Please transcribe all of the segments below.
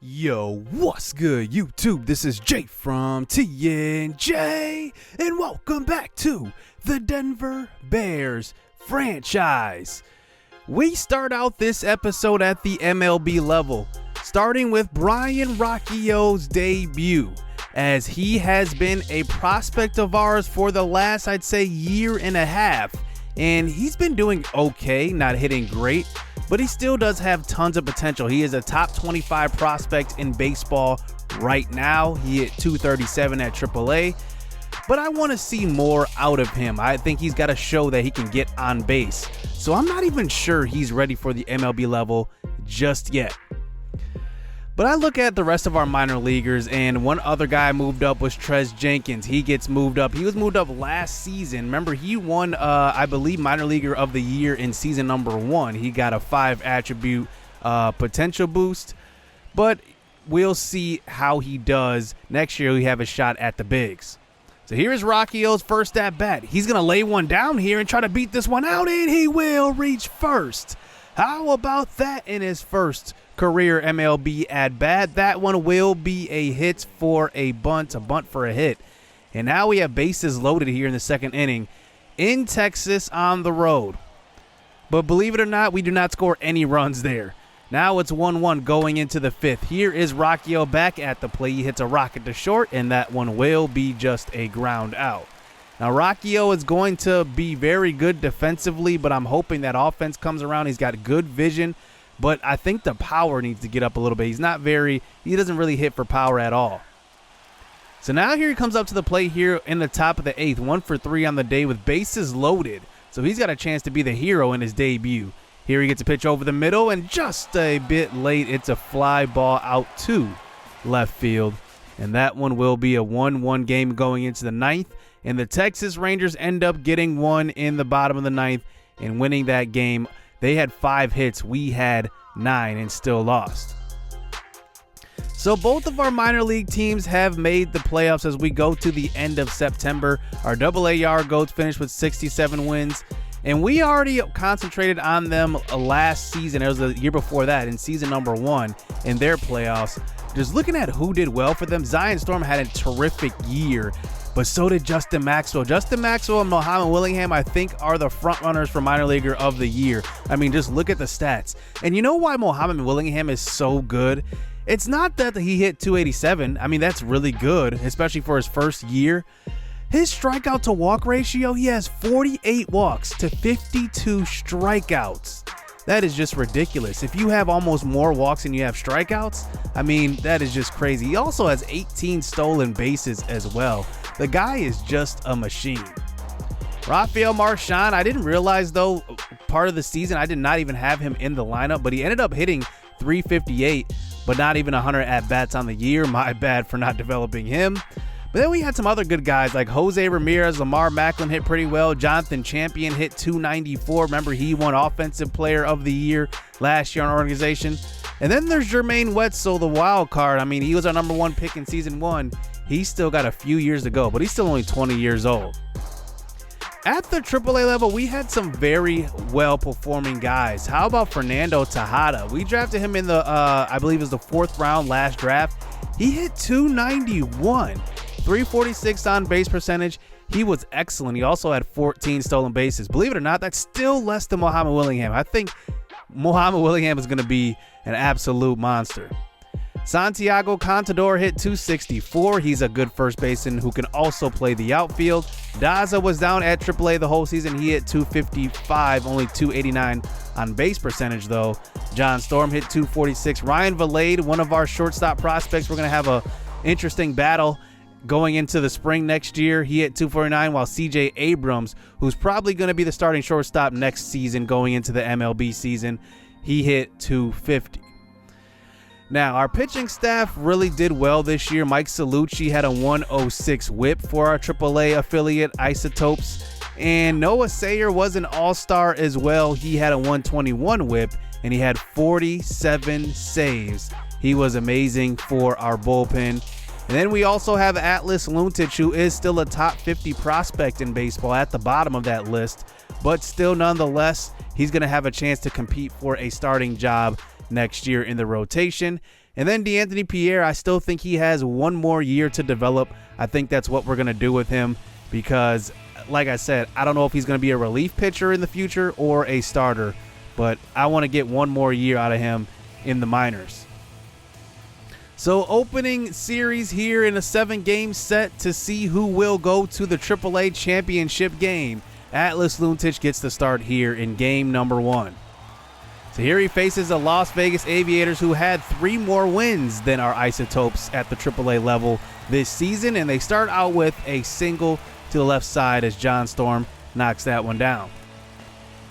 Yo, what's good, YouTube? This is Jay from TNJ, and welcome back to the Denver Bears franchise. We start out this episode at the MLB level, starting with Brian Rocchio's debut, as he has been a prospect of ours for the last, I'd say, year and a half, and he's been doing okay, not hitting great, but he still does have tons of potential. He is a top 25 prospect in baseball right now. He hit 237 at AAA, but I want to see more out of him. I think he's got to show that he can get on base. So I'm not even sure he's ready for the MLB level just yet. But I look at the rest of our minor leaguers, and one other guy moved up was Trez Jenkins. He gets moved up. He was moved up last season. Remember, he won, I believe, minor leaguer of the year in season number 1. He got a 5 attribute potential boost, but we'll see how he does. Next year, we have a shot at the bigs. So here's Rocchio's first at bat. He's going to lay one down here and try to beat this one out, and he will reach first. How about that in his first career MLB at bat? That one will be a hit for a bunt for a hit. And now we have bases loaded here in the second inning in Texas on the road. But believe it or not, we do not score any runs there. Now it's 1-1 going into the fifth. Here is Rocchio back at the plate. He hits a rocket to short, and that one will be just a ground out. Now, Rocchio is going to be very good defensively, but I'm hoping that offense comes around. He's got good vision, but I think the power needs to get up a little bit. He doesn't really hit for power at all. So now here he comes up to the plate here in the top of the 8th, 1 for 3 on the day with bases loaded. So he's got a chance to be the hero in his debut. Here he gets a pitch over the middle, and just a bit late, it's a fly ball out to left field. And that one will be a 1-1 game going into the 9th. And the Texas Rangers end up getting one in the bottom of the 9th and winning that game. They had 5 hits. We had 9 and still lost. So both of our minor league teams have made the playoffs as we go to the end of September. Our AA Yard Goats finished with 67 wins. And we already concentrated on them last season. It was the year before that in season number 1 in their playoffs. Just looking at who did well for them, Zion Storm had a terrific year, but so did Justin Maxwell. Justin Maxwell and Muhammad Willingham, I think, are the front runners for minor leaguer of the year. I mean, just look at the stats. And you know why Muhammad Willingham is so good? It's not that he hit 287. I mean, that's really good, especially for his first year. His strikeout to walk ratio, he has 48 walks to 52 strikeouts. That is just ridiculous. If you have almost more walks than you have strikeouts, I mean, that is just crazy. He also has 18 stolen bases as well. The guy is just a machine. Rafael Marchand, I didn't realize, though, part of the season, I did not even have him in the lineup, but he ended up hitting 358, but not even 100 at-bats on the year. My bad for not developing him. But then we had some other good guys like Jose Ramirez, Lamar Macklin hit pretty well. Jonathan Champion hit 294. Remember, he won Offensive Player of the Year last year on our organization. And then there's Jermaine Wetzel, the wild card. I mean, he was our number 1 pick in season 1. He's still got a few years to go, but he's still only 20 years old. At the AAA level, we had some very well-performing guys. How about Fernando Tejada? We drafted him in the, I believe it was the 4th round last draft. He hit 291. 346 on base percentage. He was excellent. He also had 14 stolen bases. Believe it or not, that's still less than Muhammad Willingham. I think Muhammad Willingham is going to be an absolute monster. Santiago Contador hit 264. He's a good first baseman who can also play the outfield. Daza was down at AAA the whole season. He hit 255, only 289 on base percentage though. John Storm hit 246. Ryan Valade, one of our shortstop prospects. We're going to have a interesting battle going into the spring next year. He hit 249, while CJ Abrams, who's probably going to be the starting shortstop next season going into the MLB season, he hit 250. Now, our pitching staff really did well this year. Mike Salucci had a 106 whip for our AAA affiliate Isotopes, and Noah Sayer was an all-star as well. He had a 121 whip, and he had 47 saves. He was amazing for our bullpen. And then we also have Atlas Luntich, who is still a top 50 prospect in baseball at the bottom of that list. But still, nonetheless, he's going to have a chance to compete for a starting job next year in the rotation. And then D'Anthony Pierre, I still think he has one more year to develop. I think that's what we're going to do with him because, like I said, I don't know if he's going to be a relief pitcher in the future or a starter, but I want to get one more year out of him in the minors. So opening series here in a 7-game set to see who will go to the AAA championship game. Atlas Luntich gets the start here in game number 1. So here he faces the Las Vegas Aviators, who had 3 more wins than our Isotopes at the AAA level this season, and they start out with a single to the left side as John Storm knocks that one down.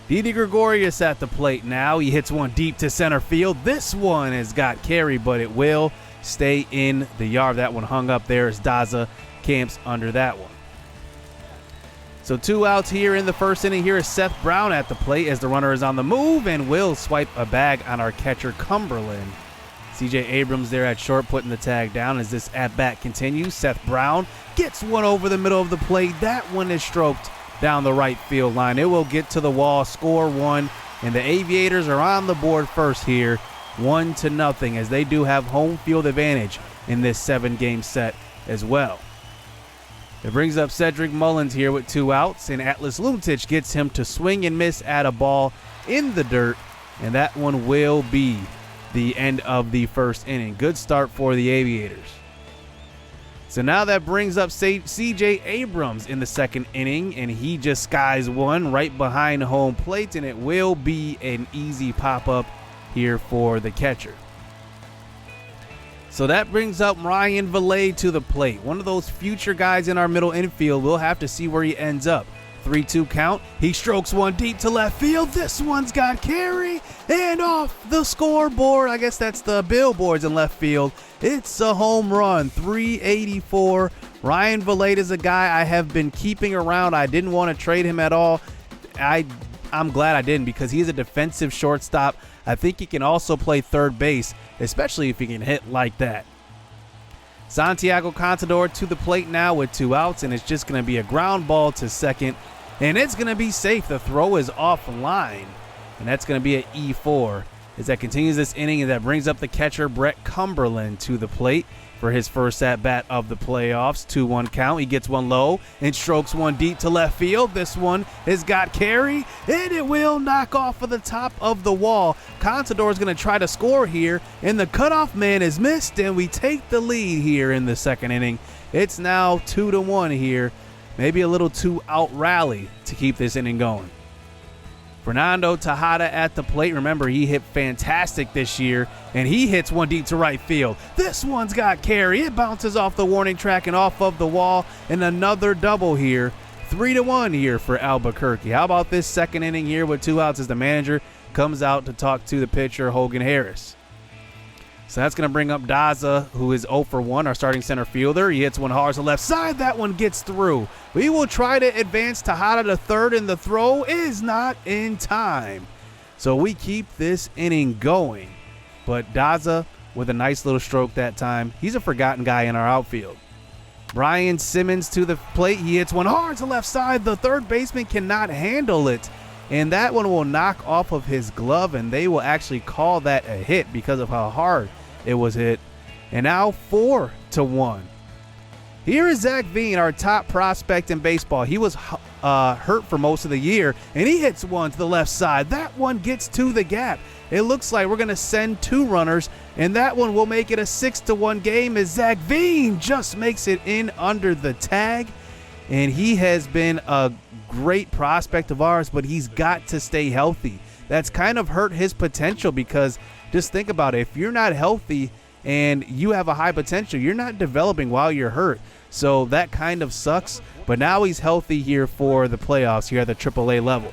Didi Gregorius at the plate now. He hits one deep to center field. This one has got carry, but it will stay in the yard. That one hung up there as Daza camps under that one. So 2 outs here in the first inning. Here is Seth Brown at the plate as the runner is on the move and will swipe a bag on our catcher Cumberland. CJ Abrams there at short putting the tag down as this at-bat continues. Seth Brown gets one over the middle of the plate. That one is stroked down the right field line. It will get to the wall, score 1, and the Aviators are on the board first here, 1-0, as they do have home field advantage in this 7-game set as well. It brings up Cedric Mullins here with 2 outs, and Atlas Luntich gets him to swing and miss at a ball in the dirt, and that one will be the end of the first inning. Good start for the Aviators. So now that brings up CJ Abrams in the second inning, and he just skies one right behind home plate, and it will be an easy pop-up here for the catcher. So that brings up Ryan Valade to the plate. One of those future guys in our middle infield. We'll have to see where he ends up. 3-2 count. He strokes one deep to left field. This one's got carry and off the scoreboard. I guess that's the billboards in left field. It's a home run. 384. Ryan Valade is a guy I have been keeping around. I didn't want to trade him at all. I'm glad I didn't because he's a defensive shortstop. I think he can also play third base, especially if he can hit like that. Santiago Contador to the plate now with 2 outs, and it's just going to be a ground ball to second, and it's going to be safe. The throw is offline, and that's going to be an E4 as that continues this inning, and that brings up the catcher Brett Cumberland to the plate for his first at-bat of the playoffs. 2-1 count. He gets one low and strokes one deep to left field. This one has got carry, and it will knock off of the top of the wall. Contador is going to try to score here, and the cutoff man is missed, and we take the lead here in the second inning. It's now 2-1 here. Maybe a little 2-out rally to keep this inning going. Fernando Tejada at the plate. Remember, he hit fantastic this year, and he hits one deep to right field. This one's got carry. It bounces off the warning track and off of the wall, and another double here. 3-1 here for Albuquerque. How about this second inning here with 2 outs as the manager comes out to talk to the pitcher, Hogan Harris. So that's going to bring up Daza, who is 0 for 1, our starting center fielder. He hits one hard to the left side. That one gets through. We will try to advance Tejada to third, and the throw is not in time. So we keep this inning going. But Daza with a nice little stroke that time. He's a forgotten guy in our outfield. Brian Simmons to the plate. He hits one hard to left side. The third baseman cannot handle it, and that one will knock off of his glove, and they will actually call that a hit because of how hard it was hit. And now 4-1. Here is Zach Veen, our top prospect in baseball. He was hurt for most of the year, and he hits one to the left side. That one gets to the gap. It looks like we're going to send 2 runners, and that one will make it a 6-1 game as Zach Veen just makes it in under the tag. And he has been a great prospect of ours, but he's got to stay healthy. That's kind of hurt his potential because just think about it. If you're not healthy and you have a high potential, you're not developing while you're hurt. So that kind of sucks. But now he's healthy here for the playoffs here at the AAA level.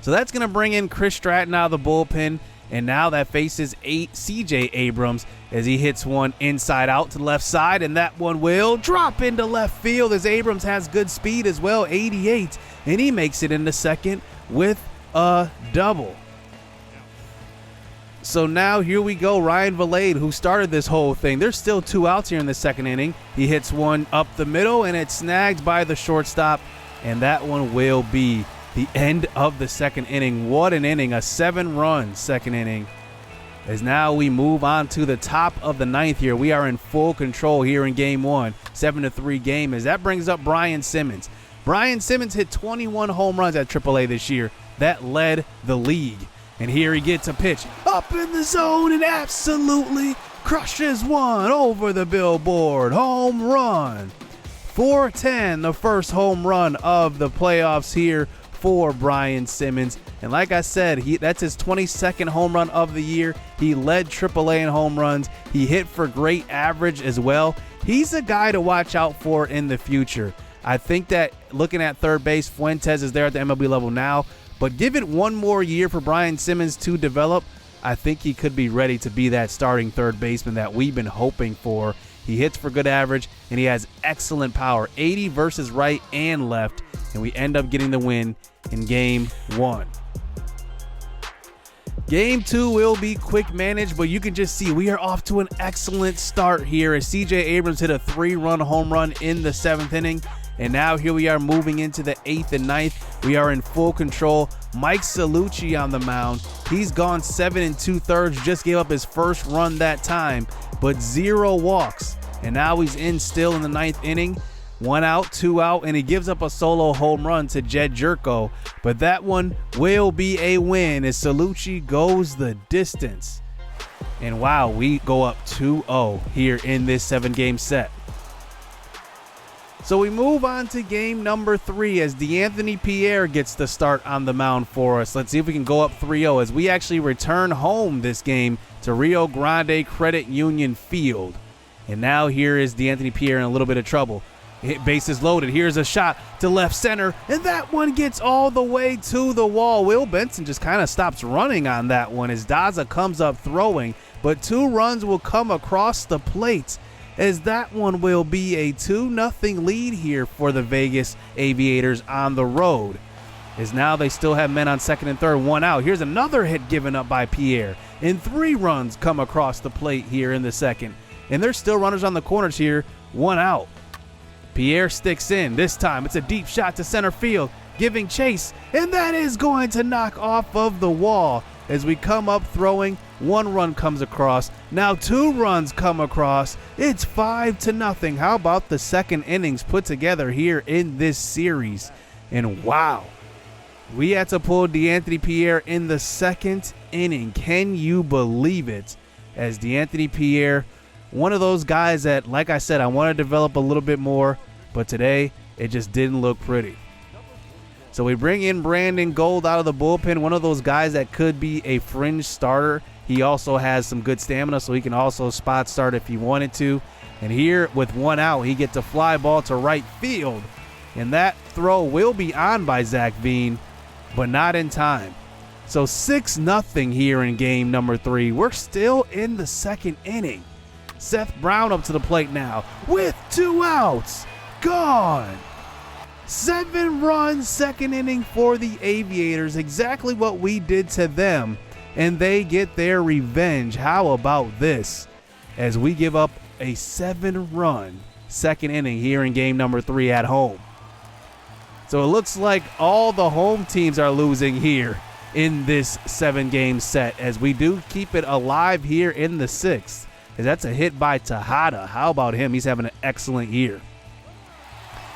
So that's going to bring in Chris Stratton out of the bullpen. And now that faces CJ Abrams as he hits one inside out to the left side, and that one will drop into left field as Abrams has good speed as well, 88, and he makes it into second with a double. So now here we go, Ryan Valade, who started this whole thing. There's still 2 outs here in the second inning. He hits one up the middle, and it's snagged by the shortstop, and that one will be the end of the second inning. What an inning, a 7-run second inning. As now we move on to the top of the ninth here. We are in full control here in game one, 7-3 game, as that brings up Brian Simmons. Brian Simmons hit 21 home runs at AAA this year. That led the league. And here he gets a pitch up in the zone and absolutely crushes one over the billboard. Home run. 410, the first home run of the playoffs here for Brian Simmons. And like I said, that's his 22nd home run of the year. He led AAA in home runs. He hit for great average as well. He's a guy to watch out for in the future. I think that looking at third base, Fuentes is there at the MLB level now, but give it one more year for Brian Simmons to develop. I think he could be ready to be that starting third baseman that we've been hoping for. He hits for good average, and he has excellent power, 80 versus right and left, and we end up getting the win in game one. Game two will be quick managed, but you can just see we are off to an excellent start here as CJ Abrams hit a 3-run home run in the 7th inning. And now here we are moving into the 8th and 9th. We are in full control. Mike Salucci on the mound. He's gone 7 2/3, just gave up his first run that time, but 0 walks. And now he's in still in the 9th inning. 1 out, 2 out, and he gives up a solo home run to Jed Jerko. But that one will be a win as Salucci goes the distance. And wow, we go up 2-0 here in this 7-game set. So we move on to game number 3 as DeAnthony Pierre gets the start on the mound for us. Let's see if we can go up 3-0 as we actually return home this game to Rio Grande Credit Union Field. And now here is DeAnthony Pierre in a little bit of trouble. Hit bases loaded. Here's a shot to left center, and that one gets all the way to the wall. Will Benson just kind of stops running on that one as Daza comes up throwing, but 2 runs will come across the plate as that one will be a 2-0 lead here for the Vegas Aviators on the road. As now they still have men on second and third, 1 out. Here's another hit given up by Pierre, and 3 runs come across the plate here in the second. And there's still runners on the corners here, 1 out. Pierre sticks in. This time it's a deep shot to center field, giving chase, and that is going to knock off of the wall. As we come up throwing, 1 run comes across. Now 2 runs come across. It's 5-0. How about the second innings put together here in this series? And wow, we had to pull DeAnthony Pierre in the 2nd inning. Can you believe it? As DeAnthony Pierre, one of those guys that, like I said, I want to develop a little bit more, but today it just didn't look pretty. So we bring in Brandon Gold out of the bullpen, one of those guys that could be a fringe starter. He also has some good stamina, so he can also spot start if he wanted to. And here with 1 out, he gets a fly ball to right field. And that throw will be on by Zach Veen, but not in time. So 6-0 here in game number 3. We're still in the 2nd inning. Seth Brown up to the plate now with 2 outs. Gone. 7 runs, 2nd inning for the Aviators. Exactly what we did to them, and they get their revenge. How about this? As we give up a 7-run 2nd inning here in game number 3 at home. So it looks like all the home teams are losing here in this 7-game set, as we do keep it alive here in the 6th. As that's a hit by Tejada. How about him? He's having an excellent year.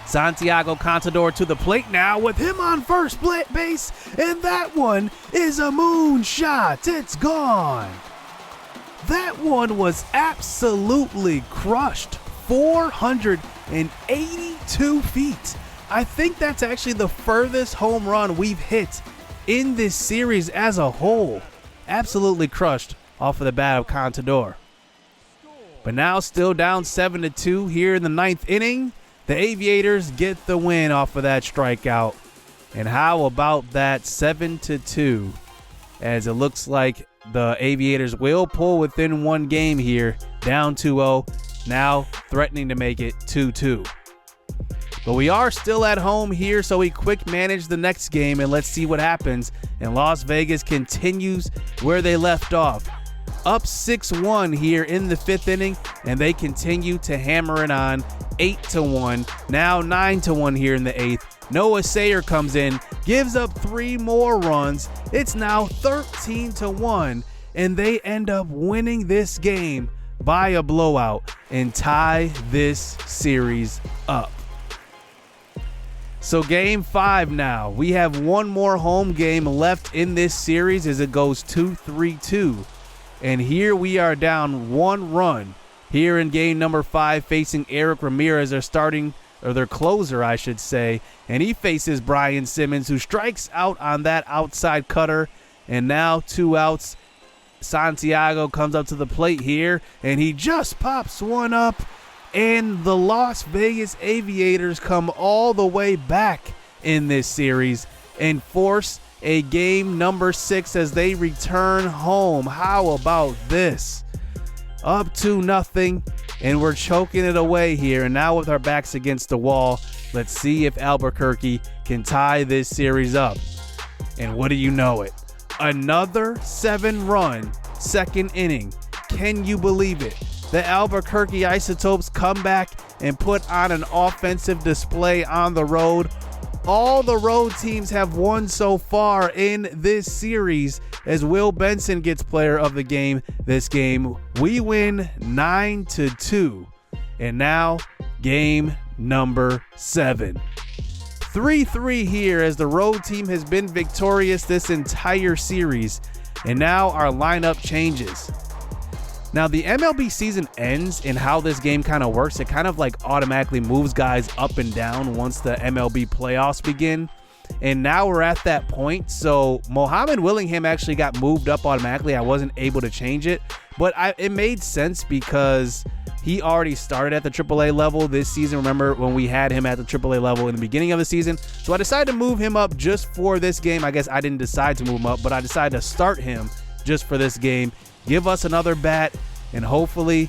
Santiago Contador to the plate now with him on first base, and that one is a moonshot. It's gone. That one was absolutely crushed. 482 feet. I think that's actually the furthest home run we've hit in this series as a whole. Absolutely crushed off of the bat of Contador. But now still down 7-2 here in the 9th inning. The Aviators get the win off of that strikeout. And how about that 7-2? As it looks like the Aviators will pull within 1 game here, down 2-0, now threatening to make it 2-2. But we are still at home here, so we quick manage the next game, and let's see what happens. And Las Vegas continues where they left off. Up 6-1 here in the 5th inning, and they continue to hammer it on. 8-1, now 9-1 here in the 8th. Noah Sayer comes in, gives up 3 more runs. It's now 13-1, and they end up winning this game by a blowout and tie this series up. So game 5 now. We have one more home game left in this series as it goes 2-3-2. And here we are down 1 run here in game number 5, facing Eric Ramirez, their closer, I should say. And he faces Brian Simmons, who strikes out on that outside cutter. And now 2 outs. Santiago comes up to the plate here, and he just pops one up. And the Las Vegas Aviators come all the way back in this series and force a game number 6 as they return home. How about this? Up 2-0, and we're choking it away here. And now with our backs against the wall, let's see if Albuquerque can tie this series up. And what do you know it? Another 7-run second inning. Can you believe it? The Albuquerque Isotopes come back and put on an offensive display on the road. All the road teams have won so far in this series as Will Benson gets player of the game this game. We win 9-2. And now game number 7. 3-3 here as the road team has been victorious this entire series. And now our lineup changes. Now, the MLB season ends, and how this game kind of works, it kind of like automatically moves guys up and down once the MLB playoffs begin. And now we're at that point. So Mohamed Willingham actually got moved up automatically. I wasn't able to change it, but it made sense because he already started at the AAA level this season. Remember when we had him at the AAA level in the beginning of the season? So I decided to move him up just for this game. I guess I didn't decide to move him up, but I decided to start him just for this game. Give us another bat and hopefully,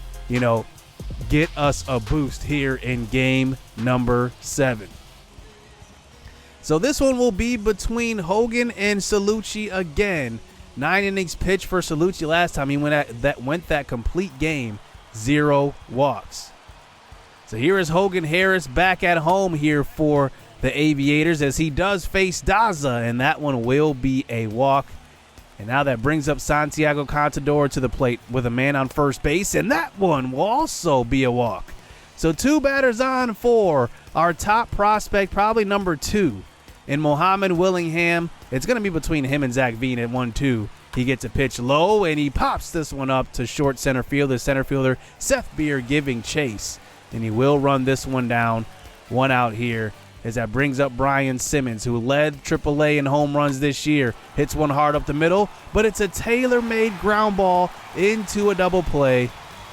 get us a boost here in game number 7. So this one will be between Hogan and Salucci again. 9 innings pitched for Salucci last time. He went that complete game, 0 walks. So here is Hogan Harris back at home here for the Aviators as he does face Daza, and that one will be a walk. And now that brings up Santiago Contador to the plate with a man on first base, and that one will also be a walk. So 2 batters on for our top prospect, probably number 2, in Mohamed Willingham. It's going to be between him and Zach Veen at 1-2. He gets a pitch low, and he pops this one up to short center field. The center fielder, Seth Beer, giving chase, and he will run this one down. 1 out here. As that brings up Brian Simmons, who led AAA in home runs this year. Hits one hard up the middle, but it's a tailor-made ground ball into a double play,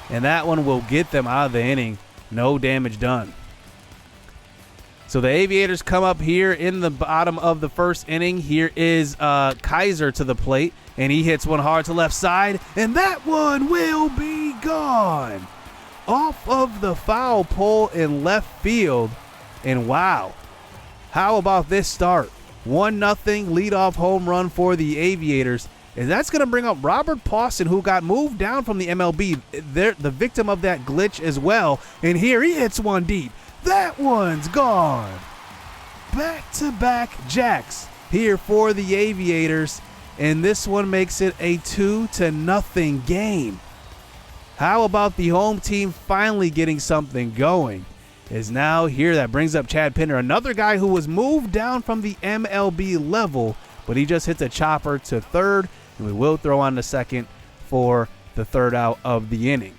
and that one will get them out of the inning. No damage done. So the Aviators come up here in the bottom of the first inning. Here is Kaiser to the plate, and he hits one hard to left side, and that one will be gone. Off of the foul pole in left field, and wow. How about this start? 1-0 leadoff home run for the Aviators. And that's going to bring up Robert Pawson, who got moved down from the MLB. They're the victim of that glitch as well. And here he hits one deep. That one's gone. Back-to-back jacks here for the Aviators. And this one makes it a 2-0 game. How about the home team finally getting something going? Is now here. That brings up Chad Pinder, another guy who was moved down from the MLB level, but he just hits a chopper to third, and we will throw on the second for the 3rd out of the inning.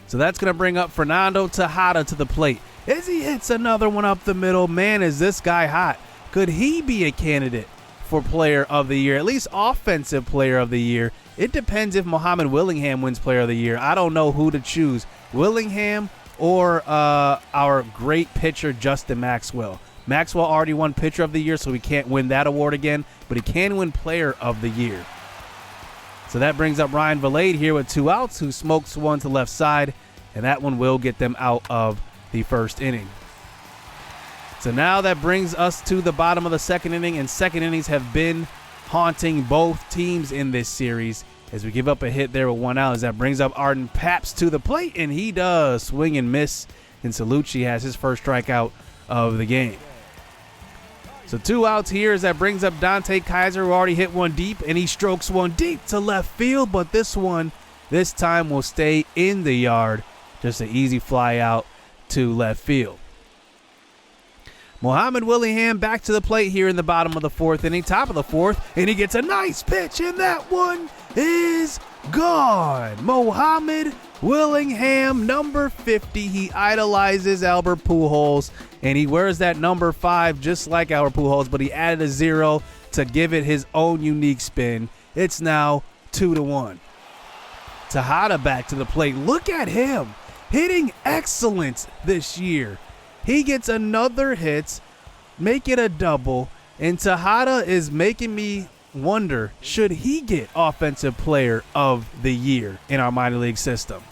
So that's going to bring up Fernando Tejada to the plate as he hits another one up the middle. Man, is this guy hot. Could he be a candidate for player of the year, at least offensive player of the year? It depends if Mohamed Willingham wins player of the year. I don't know who to choose, Willingham or our great pitcher, Justin Maxwell. Maxwell already won pitcher of the year, so he can't win that award again, but he can win player of the year. So that brings up Ryan Valade here with 2 outs, who smokes one to left side, and that one will get them out of the first inning. So now that brings us to the bottom of the second inning, and second innings have been haunting both teams in this series. As we give up a hit there with 1 out, as that brings up Arden Paps to the plate, and he does swing and miss, and Salucci has his first strikeout of the game. So So 2 outs here as that brings up Dante Kaiser, who already hit one deep, and he strokes one deep to left field, but this time will stay in the yard. Just an easy fly out to left field. Muhammad Willingham back to the plate here in the bottom of the 4th inning, top of the 4th, and he gets a nice pitch, and that one is gone. Muhammad Willingham, number 50. He idolizes Albert Pujols, and he wears that number 5 just like Albert Pujols, but he added a 0 to give it his own unique spin. It's now 2-1. Tejada back to the plate. Look at him hitting excellence this year. He gets another hit, make it a double, and Tejada is making me wonder, should he get Offensive Player of the Year in our minor league system?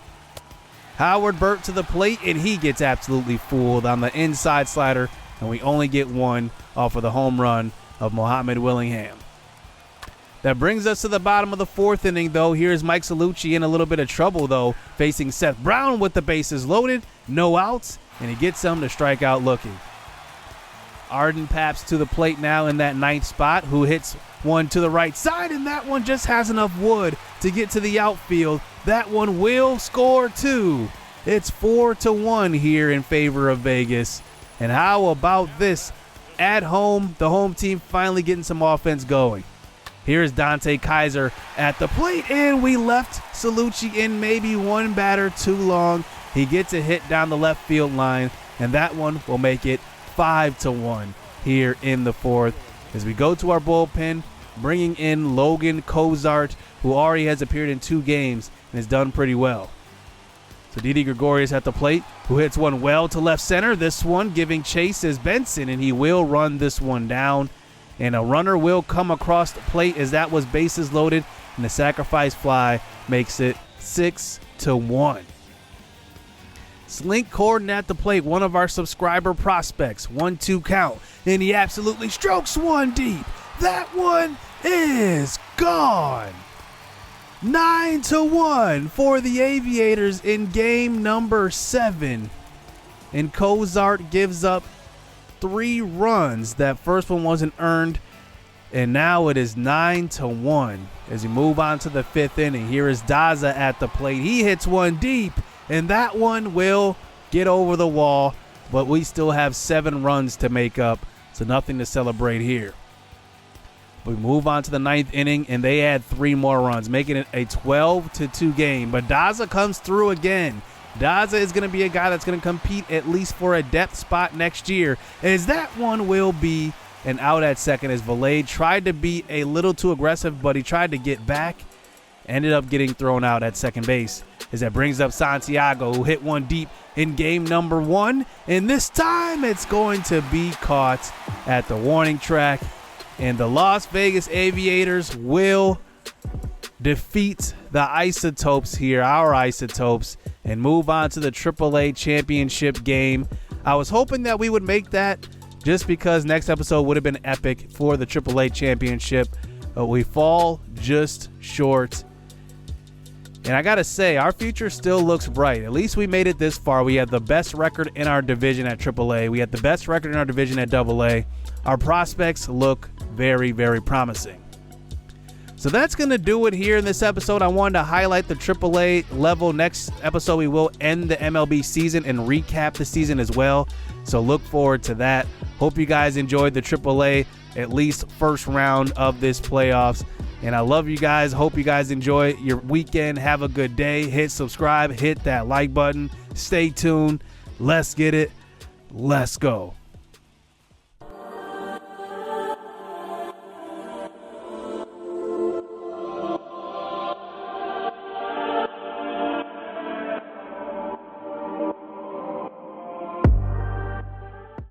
Howard Burt to the plate, and he gets absolutely fooled on the inside slider, and we only get one off of the home run of Muhammad Willingham. That brings us to the bottom of the 4th inning, though. Here's Mike Salucci in a little bit of trouble, though, facing Seth Brown with the bases loaded, no outs, and he gets him to strike out looking. Arden Paps to the plate now in that 9th spot, who hits one to the right side, and that one just has enough wood to get to the outfield. That one will score too. It's 4-1 here in favor of Vegas. And how about this? At home, the home team finally getting some offense going. Here's Dante Kaiser at the plate, and we left Salucci in maybe one batter too long. He gets a hit down the left field line, and that one will make it 5-1 here in the 4th. As we go to our bullpen, bringing in Logan Cozart, who already has appeared in 2 games and has done pretty well. So Didi Gregorius at the plate, who hits one well to left center. This one giving chase is Benson, and he will run this one down. And a runner will come across the plate as that was bases loaded, and the sacrifice fly makes it 6-1. Slink Corden at the plate, one of our subscriber prospects. 1-2 count, and he absolutely strokes one deep. That one is gone. 9-1 for the Aviators in game number 7. And Cozart gives up 3 runs. That first one wasn't earned, and now it is 9-1 as we move on to the 5th inning. Here is Daza at the plate. He hits one deep, and that one will get over the wall, but we still have 7 runs to make up, so nothing to celebrate here. We move on to the 9th inning, and they add 3 more runs, making it a 12-2 game. But Daza comes through again. Daza is going to be a guy that's going to compete at least for a depth spot next year, as that one will be an out at second as Valade tried to be a little too aggressive, but he tried to get back, ended up getting thrown out at second base. As that brings up Santiago, who hit one deep in game number 1, and this time it's going to be caught at the warning track, and the Las Vegas Aviators will defeat the Isotopes here, our Isotopes, and move on to the AAA championship game. I was hoping that we would make that just because next episode would have been epic for the AAA championship, but we fall just short. And I gotta say, our future still looks bright. At least we made it this far. We had the best record in our division at AAA. We had the best record in our division at AA. Our prospects look very, very promising. So that's going to do it here in this episode. I wanted to highlight the AAA level. Next episode, we will end the MLB season and recap the season as well. So look forward to that. Hope you guys enjoyed the AAA, at least first round of this playoffs. And I love you guys. Hope you guys enjoy your weekend. Have a good day. Hit subscribe. Hit that like button. Stay tuned. Let's get it. Let's go.